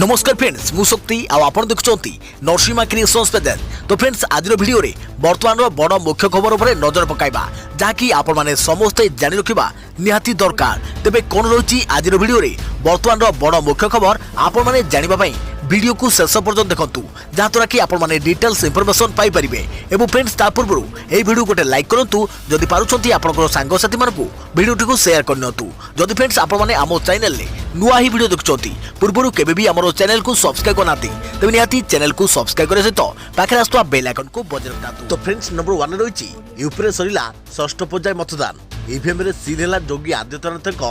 नमस्कार फ्रेंड्स मु शक्ति आपण देखुंत नरसिंहा क्रिएशंस पेज। तो फ्रेंड्स आज वीडियो रे वर्तमान बड़ मुख्य खबर उपर नजर पकाइबा जहाँकि आपण माने समस्ते जानि रखिबा निहाती दरकार। तेबे कोन रही आज वीडियो रे वर्तमान बड़ मुख्य खबर आपण माने जानिबा पई वीडियो को शेष पर्यंत देखंतु जहाँद्वारा कि आपण माने डिटेल्स इनफॉरमेशन पाई परिबे। एवं फ्रेंड्स ता पूर्व ए वीडियो गोटे लाइक करंतु जदि पारुछंती आपनकर सांग साथी मानकु वीडियो को शेयर करनियंतु। जदि फ्रेंड्स आपण माने आमो चैनल ले नुआ ही वीडियो देखुछंती पूर्वरु केबे भी हमरो चैनल को सब्सक्राइब करनाती तेबे निहाती चैनल को सब्सक्राइब करे सहित पाखरे आस्तुवा बेल आइकन को बजाय रखतातु। तो फ्रेंड्स नंबर 1 रहिछि यूपी रे सरिला षष्ठ पर्याय मतदान। ईवीएम रे सील हैला योगी आदित्यनाथक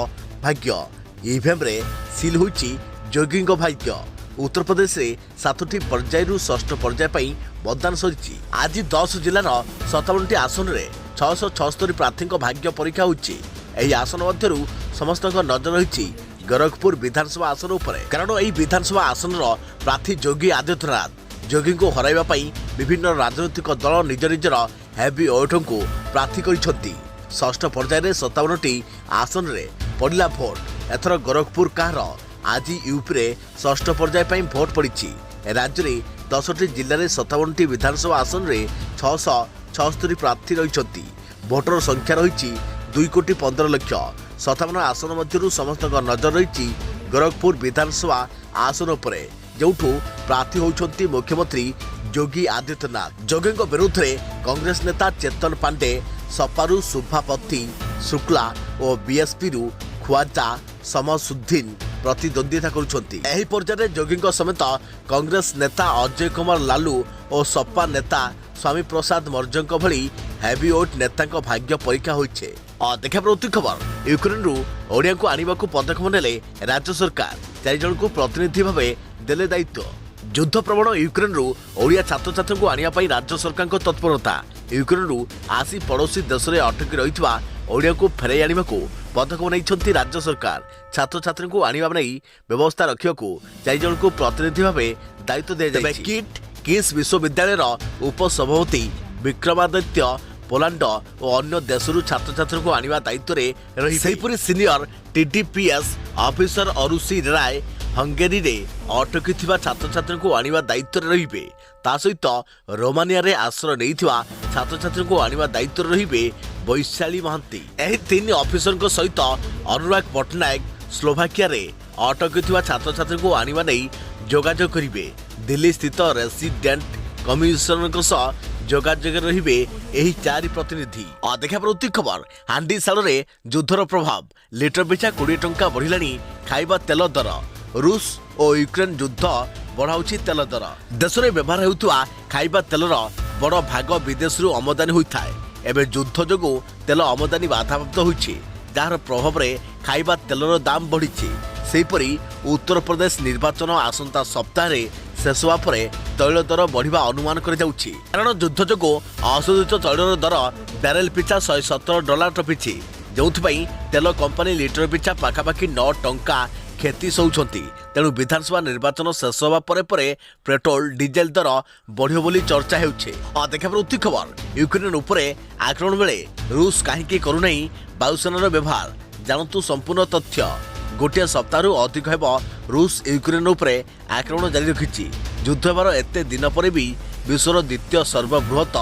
भाग्य। ईवीएम रे सील होइछि योगीक भाग्य। उत्तर प्रदेश रे 7टी पर्याय षष्ठ पर्याय पई मतदान सरिछि। आज 10 जिल्लार 57टी आसन रे 676 प्रार्थी भाग्य परीक्षा होइछि। एही आसन मध्यरु समस्त नजर रहिछि गोरखपुर विधानसभा आसन उपरे, कारण एही विधानसभा आसन प्रार्थी योगी आदित्यनाथ योगी को हराइबा पई विभिन्न राजनीतिक दल निज निजर हेवी ओठ को प्रार्थी करिसथि। षष्ठ पर्याय रे 57टी आसन रे पड़िला भोट। एथर गोरखपुर काहर आज यूपी रे षष्ठ पर्याय पई भोट पड़िछि। राज्य रे 10टी जिल्ला रे 57टी विधानसभा आसन रे 676 प्रार्थी रहिसथि। भोटर संख्या रहिछि 2,15,00,000। 57 आसन मध्यरु समस्त नजर रहिछि गोरखपुर विधानसभा आसन उपरे, जोठु प्रार्थी होइछन्ति मुख्यमंत्री योगी आदित्यनाथ। योगी विरुद्ध रे कांग्रेस नेता चेतन पांडे, सपारू सुभापति शुक्ला और बीएसपी रु ख्वाजा समसुद्दीन प्रतिद्वंदिता करुछन्ति। एही पर्याय योगी समेत कांग्रेस नेता अजय कुमार लालू और सपा नेता स्वामी प्रसाद मौर्य भली हेवीवेट नेता भाग्य परीक्षा होइछे। देखा प्रति खबर यूक्रेन रु ओडिया को आनिबा को पदक्षेप नेले राज्य सरकार। 4 जन को प्रतिनिधि भावे देले दायित्व। युद्ध प्रवण यूक्रेन रु ओडिया छात्र छात्री को आनिबा पई राज्य सरकार को तत्परता। यूक्रेन रु आसी पड़ोसी देश में अटकी रहितबा ओडिया को फेराई आनिबा को पदक्षेप नैछन्ति राज्य सरकार। छात्र छात्री को आनिबा नै व्यवस्था रखिया को 4 जन को प्रतिनिधि भावे दायित्व दे जाय। किस विश्वविद्यालय उपसभापति विक्रमादित्य पोलैंड और अन्य देशरू छात्र छात्री को आनिबा दायित्व रे रही। सेहीपुरी सीनियर टीडीपीएस ऑफिसर अरुषि राय हंगेरी रे अटकी थिबा छात्र छात्री को आनिबा दायित्व रे रहिबे। ता सहित रोमानिया रे आश्रय नैथिबा छात्र छात्री को आनिबा दायित्व रे रहिबे वैशाली महांती। एही 3 ऑफिसर को सहित अनुराग पटनायक स्लोवाकिया रे अटकी थिबा छात्र छात्री को आनिबा नै जोगाजोग करिवे। दिल्ली स्थित रेसिडेंट कमिशनर सह जोगाजोग रहिबे एही 4 प्रतिनिधि। देखा प्रति खबर हांडी साल रे युद्धर प्रभाव। लिटर पिछा 20 टंका बढ़िलानी खाइबा तेल दर। रूस और यूक्रेन युद्ध बढ़ाउछि तेल दर। देश में व्यवहार हेउतुआ खाइबा तेलर बड़ भाग विदेश रु आमदानी होइथाय। एबे युद्ध जोगु तेल आमदानी बाधाप्राप्त होइछि, जार प्रभाव रे खाइबा तेलर दाम बढ़िछि। सेहीपरि उत्तर प्रदेश निर्वाचन आसंता सप्ताह रे शेष होगा पर तैल दर बढ़िया अनुमान कर जाउछि, कारण युद्ध जोगु अशोधित तैलर दर बैरेल पिछा $117 टपिछि, जोथि तेल कंपनी लिटर पिछा पाखापाखि 9 टंका क्षति सौछन्ति। तेणु विधानसभा निर्वाचन शेष होगा पर पेट्रोल डीजेल दर बढ़ियो बोली चर्चा हेउछि। देखा प्रति खबर यूक्रेन उपरे आक्रमण बेले रूस काहेकि करूनाई वायुसेनार व्यवहार, जानतु संपूर्ण तथ्य। गोटे सप्ताह अधिक हेब रूस यूक्रेन उपरे आक्रमण जारी रखिछि। युद्ध हेबार एते दिन पर भी विश्वर द्वितीय सर्वबृहत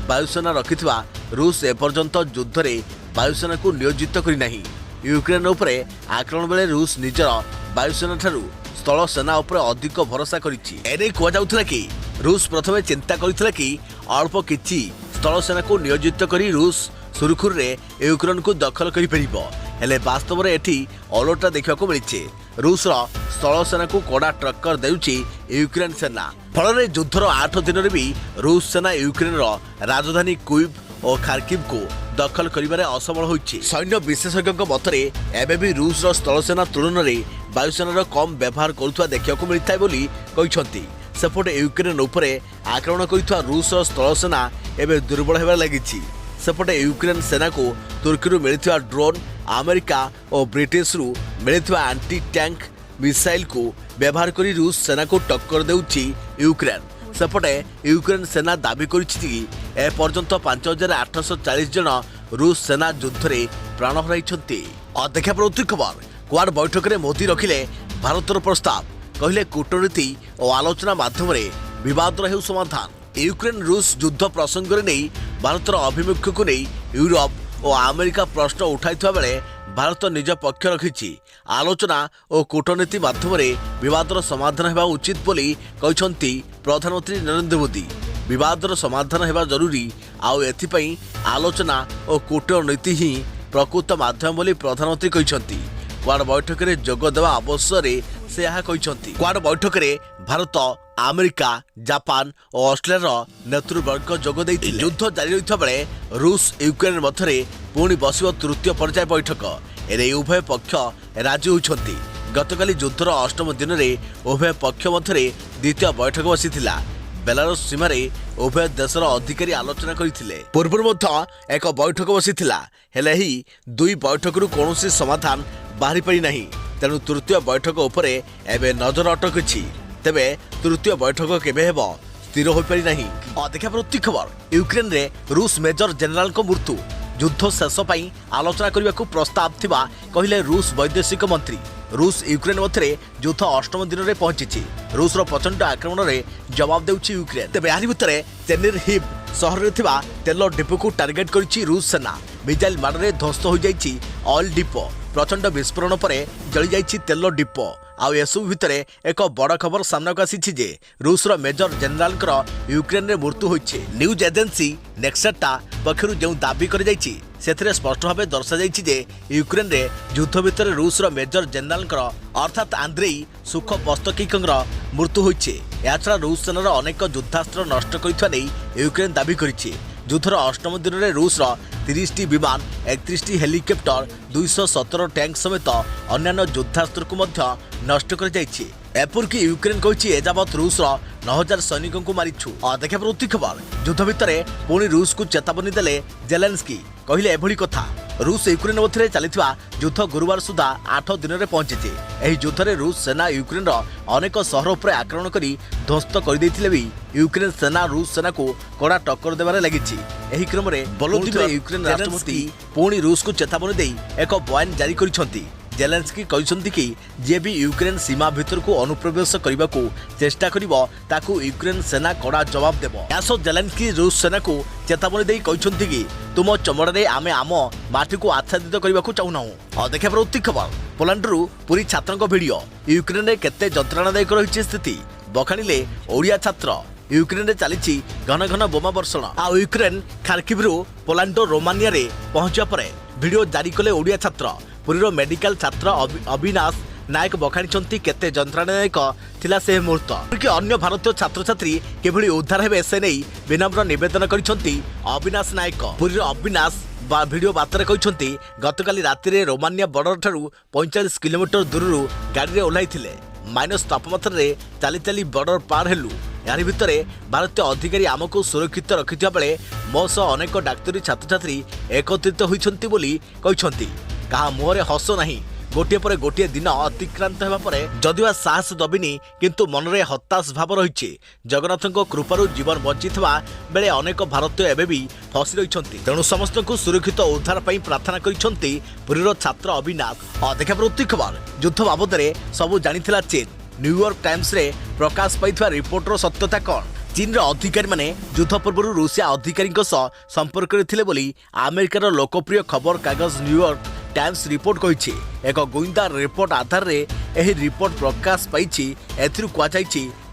वायुसेना रखिथिबा रूस एपर्यंत युद्ध रे वायुसेना को नियोजित करि नाही। यूक्रेन उपरे आक्रमण बेले रूस निजर वायुसेना ठारू स्थल सेना उपरे अधिक भरोसा करिछि। एने कुआ जाउथला कि रूस प्रथमे चिंता करिथिला कि अल्प किछि स्थल सेना को नियोजित करी रूस सुरखुर रे यूक्रेन को दखल करि परिबो। हेले वास्तव में एठी अलटा देखा मिली। रूस स्थल सेना को कड़ा टक्कर देउछि यूक्रेन सेना। फल युद्धर 8 दिन भी रूस सेना यूक्रेन राजधानी क्यीव और खार्किव को दखल करिबारे असफल होइछि। सैन्य विशेषज्ञ मतरे एबे भी रूस स्थल सेना तुलन में वायुसेनार कम व्यवहार करुवा देखा मिलता बोली कहिसंति। सेपटे यूक्रेन उपरे आक्रमण करिथवा रूस स्थल सेना एबे दुर्बल हेबार लागिछि। सेपटे यूक्रेन सेना को तुर्की रु मिलिथिबा ड्रोन, अमेरिका और ब्रिटिश रु मिलिथिबा एंटी टैंक मिसाइल को व्यवहार करी रूस सेना को टक्कर देउछि यूक्रेन। सेपटे यूक्रेन सेना दाबी करिछि कि ए पर्यंत 5840 जन रूस सेना युद्ध रे प्राण हराइछन्ति। देखा प्रति खबर क्वाड बैठक रे मोदी रखिले भारतर प्रस्ताव। କହିଲେ कूटनीति और आलोचना माध्यम विवादर हेउ समाधान। यूक्रेन रूस युद्ध प्रसंग में नहीं भारतर अभिमुख्य को नहीं यूरोप और अमेरिका प्रश्न उठाई बेले भारत निज पक्ष रखी आलोचना और कूटनीति माध्यम विवादर समाधान होगा उचित बोली कहते प्रधानमंत्री नरेंद्र मोदी। विवादर समाधान होगा जरूरी आउ एथिपाई आलोचना और कूटनीति ही प्रकृत माध्यम बोली प्रधानमंत्री कहते। क्वाड बैठक में जोग देवा अवसर से यह कहते। क्वाड बैठक में भारत अमेरिका जापान और ऑस्ट्रेलिया नेतृवर्ग जोग देते। युद्ध जारी रही बेले रूस यूक्रेन मध्य पुणी बस तृतीय पर्याय बैठक एने उभय पक्ष राजी होती। गतकाली युद्धर अष्टम दिन में उभय पक्ष मध्य द्वितीय बैठक बसी बेलारूस सीमार उभय देशर अधिकारी आलोचना करते। पूर्व एक बैठक बसी हेले ही दुई बैठक कौन समाधान बाहरी पारि नहीं। तेणु तृतीय बैठक उपरे एवं नजर अटकी। तेबे तृतीय बैठक केबे हेबो स्थिर हो पारि नहीं। देखा प्रति खबर यूक्रेन रे रूस मेजर जनरल को मृत्यु युद्ध शेष पाई आलोचना करने को प्रस्ताव थिबा कहिले रूस वैदेशिक मंत्री। रूस यूक्रेन मध्य युद्ध अष्टम दिन में पहुंची। रूस प्रचंड आक्रमण में जवाब देउछि यूक्रेन। तेबे यारी भितर चेन्नईर हिब सहर में तेल डिपो को टार्गेट करिछि रूस सेना। मिसाइल माड़े ध्वस्त हो जाइछि ऑयल डिपो। प्रचंड विस्फोरण पर जली जाइछि तेल डिपो। आउ एसबू भितर एक बड़ खबर सामना को आसी जे रूसर मेजर जनरल यूक्रेन में मृत्यु होइछि। न्यूज एजेंसी नेक्सटा पक्षर जो दाबी कर से स्पष्ट भाव दर्शा जे यूक्रेन रे युद्ध भितर रूसर मेजर जनरल अर्थात आंद्रेई सुखोपस्तकीक मृत्यु होइछि। याछड़ा रूस सेनार अनेक युद्धास्त्र नष्ट कर यूक्रेन दाबी करिछि। युद्धर अष्टम दिन में रूसर 30टी विमान 31टी हेलिकप्टर 217 टैंक समेत अन्य युद्धास्त्र को नष्ट कर एपरिक यूक्रेन कही एजावत रूसर 9000 सैनिकों को मारिछु। देखा प्रति खबर युद्ध भितर पुणी रूस को चेतावनी देले जेलेंस्की कहले एभली कथा। रूस यूक्रेन मध्य चलता युद्ध गुरुवार सुधा 8 दिन में पहुंची। यह युद्ध में रूस सेना यूक्रेन अनेक सहर पर आक्रमण कर ध्वस्त कर भी यूक्रेन सेना रूस सेना को कड़ा टक्कर देवार लगी। यही क्रम में बोलोदिमिर यूक्रेन राष्ट्रपति पुणी रूस को चेतावनी दे एक बयान जारी कर जेलेंस्की कहते कि जे भी यूक्रेन सीमा भितर को अनुप्रवेश करने को चेष्टा करिवो ताकू यूक्रेन सेना कड़ा जवाब देबो। यासो जेलेंस्की रूस सेना को चेतावनी दे कहते कि तुम चमड़े आमे आम माटी को आच्छादित करने को चाहूना। देखा प्रति खबर पोलैंडरू पुरी छात्रों भिडियो यूक्रेन में केते जंत्रणादायक रही स्थिति बखाणिले ओडिया छात्र। यूक्रेन में चली घन घन बोमा वर्षण। आ यूक्रेन खार्किवरू पोलैंडो रोमानिया रे पहुंचा पर वीडियो जारी कले ओडिया छात्र। पुरीर मेडिकल छात्र अविनाश नायक बखाणी केते जंत्रणादायक थिला से मुहूर्त। अन्य भारतीय छात्र छात्री किभली उद्धार हेबे से नहीं विनम्र निवेदन करिसंती अविनाश नायक। पुरीर अविनाश वीडियो बार्तार कहते गतकाली राति रोमानिया बॉर्डर ठारू 45 किलोमीटर दूर गाड़ी में ओह्लैथिले। माइनस तापमात्रा रे चाली चाली बॉर्डर पार हेलु। यार भितर भारतीय अधिकारी आमको सुरक्षित रखिथिबा बेले मो सह अनेक डाक्तरी छात्र छात्री एकत्रित होइछंती बोली कहछंती। कहा मुहरे हस नहीं। गोटे पर गोटे दिन अतिक्रांत होगा पर जदिवा साहस दबिनी किंतु मनरे हताश भाव रही। जगन्नाथ कृपारू जीवन बंची बेले अनेक भारतीय एवं भी फसी रही। तेणु समस्त को सुरक्षित उद्धार पर प्रार्थना करिसेंती पुरीर छात्र अविनाश। देखा प्रति खबर युद्ध बाबद सबू जानिथिला चीन। न्यूयॉर्क टाइम्स रे प्रकाश पाइथिबा रिपोर्टर सत्यता कौन। चीन अधिकारी माने युद्ध पूर्व रूसिया अधिकारी संपर्क थे बोली अमेरिकार लोकप्रिय खबर कागज न्यूयॉर्क टाइम्स रिपोर्ट कही। एक गोइंदा रिपोर्ट आधार रे एही रिपोर्ट प्रकाश पाई। एथिरु कुआजाई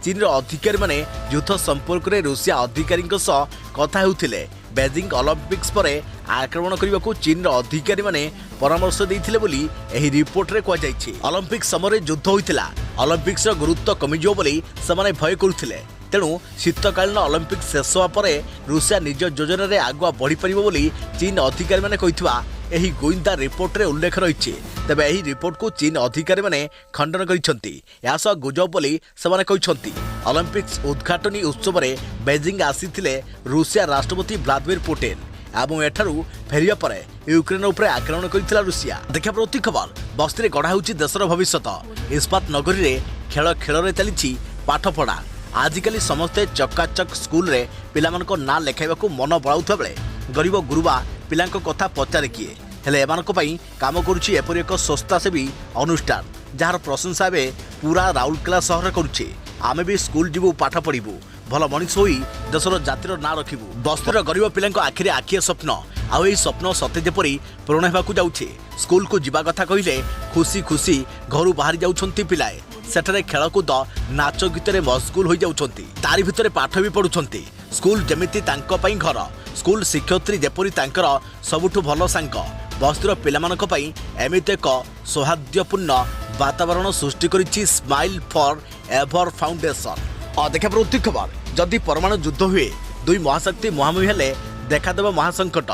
चीन अधिकारी माने युद्ध संपर्क में रूसिया अधिकारी कथा हेउथिले। बेजिंग ओलंपिक्स पर आक्रमण करने को चीन अधिकारी माने परामर्श देइथिले बोली एही रिपोर्ट रे कुआजाई। ओलंपिक्स समय युद्ध होइतिला। ओलंपिक्स गुरुत्व कमिजियो बोली सेमाने भय करुथिले। तेणु शीतकालीन ओलंपिक शेष होगा पर रूसिया निज योजन में आगुआ बढ़ी पार बोली चीन अधिकारी माने कहिथिबा एही गोइंदा रिपोर्ट रे उल्लेख रही। तेबे एही रिपोर्ट को चीन अधिकारी माने खंडन करिसंती। यासह गुजब बोली सेमाने कहिसंती। ओलंपिक्स उद्घाटनी उत्सव में बेजिंग आसीथिले रूसिया राष्ट्रपति व्लादिमीर पुतिन एवं एठारू फेरिया पर यूक्रेन उपर आक्रमण करिथिला रूसिया। देखा प्रति खबर बस्ती गढ़ा होउची देशर भविष्यत। इस्पात नगरी रे खेल खेल रे चलीछि पाठपढ़ा। आजिकली समस्ते चकाचक स्कूल रे पिलामानक ना लेखाइबाकू मन बळाउथबा बेले गरीब गुरुबा पिलांक कथा पचारे किए। हेले एमानक पई काम करुछि एपरि एक स्वच्छतासेवी अनुष्ठान जार प्रशंसा ए पूरा राउरकेला सहर करुछि। आमे भी स्कूल जीवु पाठ पढ़िबु भल मनीष होई देशर जातिर ना रखिबु। बस्तीर गरीब पिलांको आखिरे आखिए स्वप्न आउ एही स्वप्न सते जेपरि पूरण हेबाकु जाउछि। स्कूल को जिबा कथा कहिले खुशी खुशी घरु बाहरी जाउछंती पिलाए सेठरे खेलकूद नाच गीतरे मशगुल हो जाउछंती। तारि भितरे पाठ भी पढुछंती। स्कूल जेमिति तांको पई घर स्कूल शिक्षयित्री जेपरि तांकर सबुठु भल सांग बस्तीर पिलामानक पई एमिति एक सौहार्द्यपूर्ण वातावरण सृष्टि करिछि स्माइल फॉर एवर फाउंडेशन। देखा प्रवृत्ति खबर जदि परमाणु युद्ध हुए दुई महाशक्ति मुहांमुही हेले देखादेव महासंकट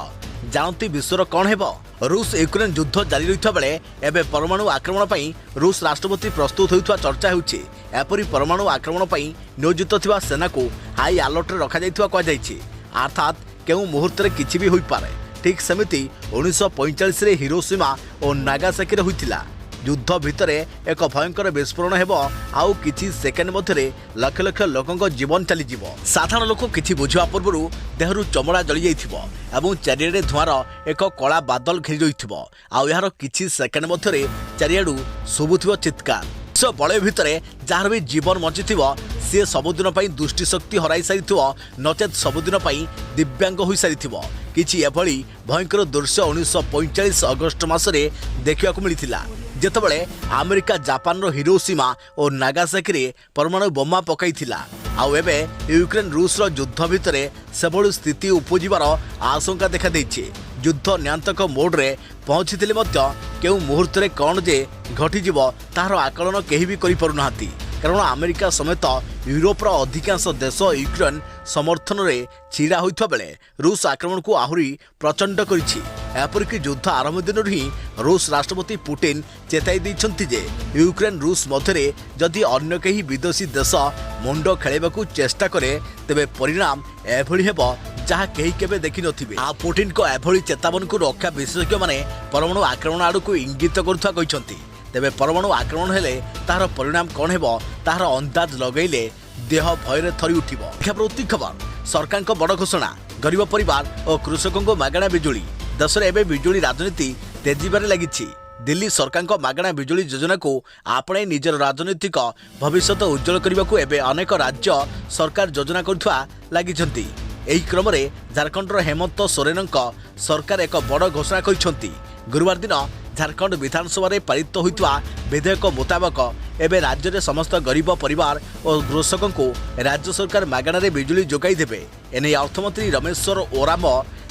जानती विश्वर कौन हेब। रूस यूक्रेन युद्ध जारी रही बेले एवं परमाणु आक्रमण पर रूस राष्ट्रपति प्रस्तुत होता चर्चा होछि। एपरी परमाणु आक्रमण पर नियोजित थिबा सेना को हाई अलर्ट रखा कहुई अर्थात केउ मुहूर्त किछि भी होई पारे। ठीक सेमिति 1945 रे हिरोशिमा और नागासाकी होइतिला। युद्ध भितर एक भयंकर विस्फोरण हेब आउ किछि सेकेंड मध्य लक्ष लक्ष लोकों जीवन चली जीव। साधारण लोक किछि बुझिबा पूर्व देहरु चमड़ा जली जाइथिबो एवं चारिआडे धुआर एक कला बादल घेरी रहिथिबो आउ यार किछि सेकेंड मध्य चारिआडू शुभुथिबो चित्कार। बलय भितर जार भी जीवन बंचिथिबो सी सबुदिन पई दुष्टि शक्ति हराई सारिथिबो नचेत सबुदिन पई दिव्यांग होई सारिथिबो। किछि एभली भयंकर दृश्य 1945 अगस्त मासरे देखिବାକୁ मिलिथिला जेतेबेले अमेरिका जापान रो हिरोशिमा और नागासाकी रे परमाणु बोमा पकाइथिला। आउ एबे यूक्रेन रूस रो युद्ध भितर सेभली स्थिति उपजिबार आशंका देखा दैछि। युद्ध नियंत्रक मोड रे पहुंचीथिले मध्य केउ मुहूर्त रे कोन जे घटिजिवो तार आकलन केही भी करि परुनाहांती कारण अमेरिका समेत यूरोपर अधिकांश देश यूक्रेन समर्थन रे छिड़ा होइथा बेले रूस आक्रमण को आहुरी प्रचंड करिछि। एपरिक युद्ध आरंभ दिन ही रूस राष्ट्रपति पुतिन चेताई दैछंती जे यूक्रेन रूस मध्य जदि अन्य कहीं विदेशी देश मुंड खेलैबाकू चेष्टा करे तेबे परिणाम एभली हेबो जहाँ कहीं केबे देखि नथिबे। आ पुतिन को एभली चेतावनी को रक्षा विशेषज्ञ माने परमाणु आक्रमण आड़कू इंगित करुथा कहिसंती। तेबे परमाणु आक्रमण हेले तार परिणाम कौन हेबो तार अंदाज लगैले देह भयरे थरी उठिबो। प्रवृत्ति खबर सरकार को बड़ घोषणा गरीब परिवार और कृषकों को मागणा बिजुली। देश में एवं बिजुली राजनीति तेजीबार लगी। दिल्ली सरकार को मागणा बिजुली योजना को आपणे निजर राजनीतिक भविष्य उज्जवल करने को एवं अनेक राज्य सरकार योजना करुवा लगी। एही क्रम में झारखंडर हेमंत सोरेन सरकार एक बड़ घोषणा करिसेंती। गुरुवार दिन झारखंड विधानसभा रे पारित होइतवा विधेयक मुताबक एवं राज्य में समस्त गरीब परिवार और कृषकों को राज्य सरकार मागणारे बिजुली जोगाई देबे। एने अर्थमंत्री रमेश्वर ओराम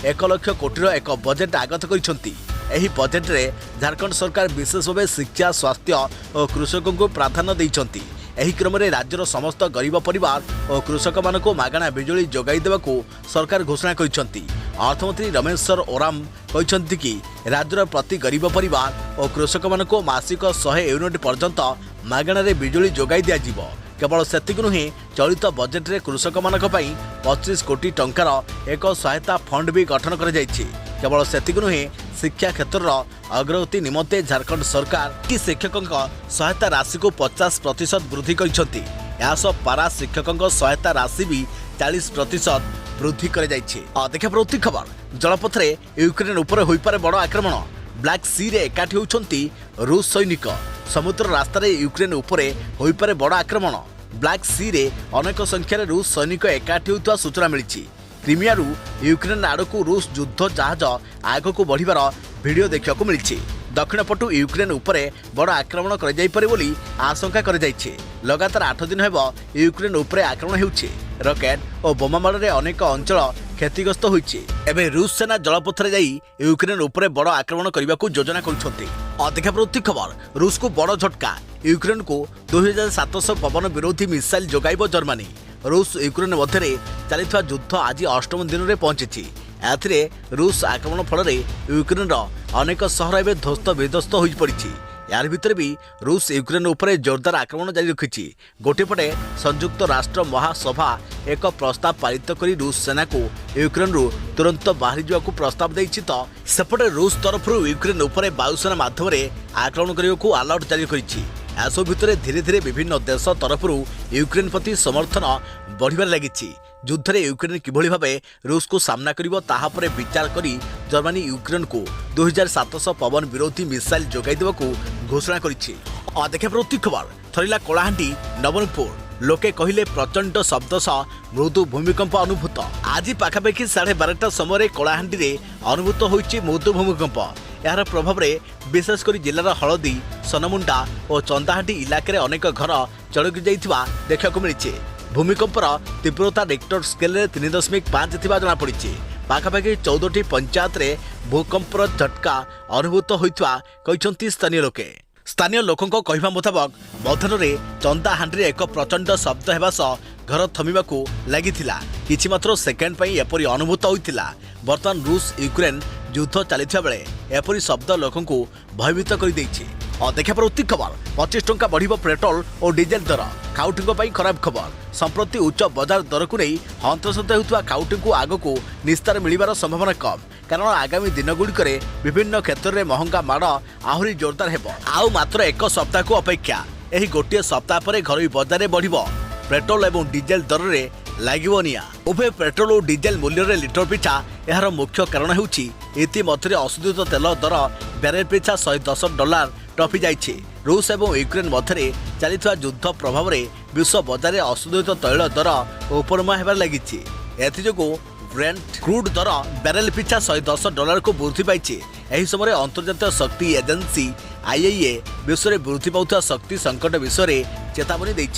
1 लाख कोटी एक बजेट आगत करिसेंती। एही बजेट रे झारखंड सरकार विशेष भाव शिक्षा स्वास्थ्य और कृषकों को प्राधान्य दैछंती। एही क्रम में राज्यर समस्त गरीब परिवार और कृषक मानक मागणा बिजुली जोगाई देवाकू सरकार घोषणा करिसेंती। अर्थमंत्री रमेश्वर ओराम कहिसेंती कि राज्यर प्रति गरीब परिवार और कृषक मानक मासिक 100 यूनिट पर्यंत मागणारे बिजुली जोगाई दिया जिवो। केवल सेतिक नुहे चलित बजेट रे कृषक मानक पई 25 कोटी टंकार एक सहायता फंड भी गठन कर जाइछि। केवल सेतिक नुहे शिक्षा क्षेत्र अग्रगति निमंते झारखंड सरकार कि शिक्षकों सहायता राशि को 50% वृद्धि करिसेंती। यास पारा शिक्षकों सहायता राशि भी 40% वृद्धि कर जाइछि। देखा प्रवृत्ति खबर जलपथरे यूक्रेन उपर होई पारे बड़ आक्रमण। ब्लैक सी रे एकाठी होउछंती रूस सैनिक। समुद्र रास्तार यूक्रेन उपरे होई पारे बड़ आक्रमण। ब्लैक सी रे अनेक संख्यार रूस सैनिक एकाठी होता सूचना मिली। क्रीमियारू यूक्रेन आड़कू रूस युद्ध जहाज आग को बढ़िबार वीडियो देखा मिली। दक्षिण पटु यूक्रेन उपरे बड़ आक्रमण कर जाई पारे बोली आशंका कर जाइछे। लगातार 8 दिन हेब यूक्रेन उपरे आक्रमण हेउछे। रॉकेट और बोमा माड़े अनेक अंचल क्षतिग्रस्त होइछे। एबे रूस सेना जलपथरे जाई यूक्रेन उपरे बड़ आक्रमण करने को योजना करुछंती। अधिक प्रवृत्ति खबर रूस को बड़ झटका। यूक्रेन को 2700 पवन विरोधी मिसाइल जोगाइब जर्मनी। रूस यूक्रेन मध्य चलता युद्ध आज 8म दिन में पहुंची। एथिरे रूस आक्रमण फल यूक्रेन अनेक सहर एवं ध्वस्त विध्वस्त हो पड़ी। यार भीतर भी रूस यूक्रेन उपरे जोरदार आक्रमण जारी रखी। गोटेपटे संयुक्त राष्ट्र महासभा एक प्रस्ताव पारित कर रूस सेना को यूक्रेन तुरंत बाहरी जावाक प्रस्ताव देइछि तो सेपटे रूस तरफ यूक्रेन उपरे वायुसेना माध्यम आक्रमण करने को अलर्ट जारी करिछि। एसो भितर धीरे धीरे विभिन्न देश तरफ यूक्रेन प्रति समर्थन बढ़िबार लगी। युद्ध में यूक्रेन किभଳି भाबे रूस को सामना करिवो ताहा परे विचार करी जर्मनी यूक्रेन को 2700 पवन विरोधी मिसाइल जोगाई देबाकू घोषणा करिछि। देखा प्रति खबर थरिला कलाहांडी नवरंगपुर लोके कहिले प्रचंड शब्द सह मृदु भूमिकंप अनुभूत। आज पाखापाखि 12:30 समय कलाहांडी रे अनुभूत होइछि मृदु भूमिकंप। यार प्रभाव रे विशेषकर जिलार हलदी सनमुंडा और चंदाहाटी इलाके अनेक घर चलकी जाइथिबा देखा मिली। भूमिकंपर तीव्रता रिक्टर स्केल 3.5 थिबा जଣା पड़िछि। पाखापाखि 14टी पंचायत रे भूकंपर झटका अनुभूत होइथिबा कहिसंती स्थानीय लोके। स्थानीय लोकों कहवा मुताबक मध्याह्न चंदाहांडी एक प्रचंड शब्द हेबा सह घर थमिबाकू लागिथिला। किछि मात्र सेकेंड पई एपरि अनुभूत होइथिला। वर्तमान रूस यूक्रेन युद्ध चलिथिबा बेले एपरि शब्द लोकंकू भयभीत कर दैछि। देखा प्रति खबर 25 टंका बढ़िबो पेट्रोल और डीजेल दर। खाउटीଙ୍କ ପାଇଁ खराब खबर। संप्रति उच्च बजार दर को नहीं हंतसंत होउथवा खाउटीଙ୍କୁ आगकू निस्तार मिलिबार संभावना कम, कारण आगामी दिनगुड़िक विभिन्न क्षेत्र में महंगा माड़ आहरी जोरदार हेबो। आउ मात्र एक सप्ताह को अपेक्षा। एही गोटे सप्ताह पर घरोई बजार में बढ़िबो पेट्रोल और डीजेल दर में लागिबो निया। उभय पेट्रोल और डीजेल मूल्य रे लिटर पिछा यार मुख्य कारण हेउछि इतिमध्य अशोधित तेल दर बैरेल पिछा $110 टपी जाइछि। रूस और यूक्रेन मध्य चलता युद्ध प्रभाव में विश्व बजार में अशोधित तैल दर उपरमा होबार लगी। एथिजोगु ब्रेंट क्रूड दर बैरेल पिछा $110 को वृद्धि पाई। एही समय अंतर्जातीय शक्ति एजेंसी IAEA विश्व में वृद्धि पाउथुवा शक्ति संकट विषय में चेतावनी दैछि।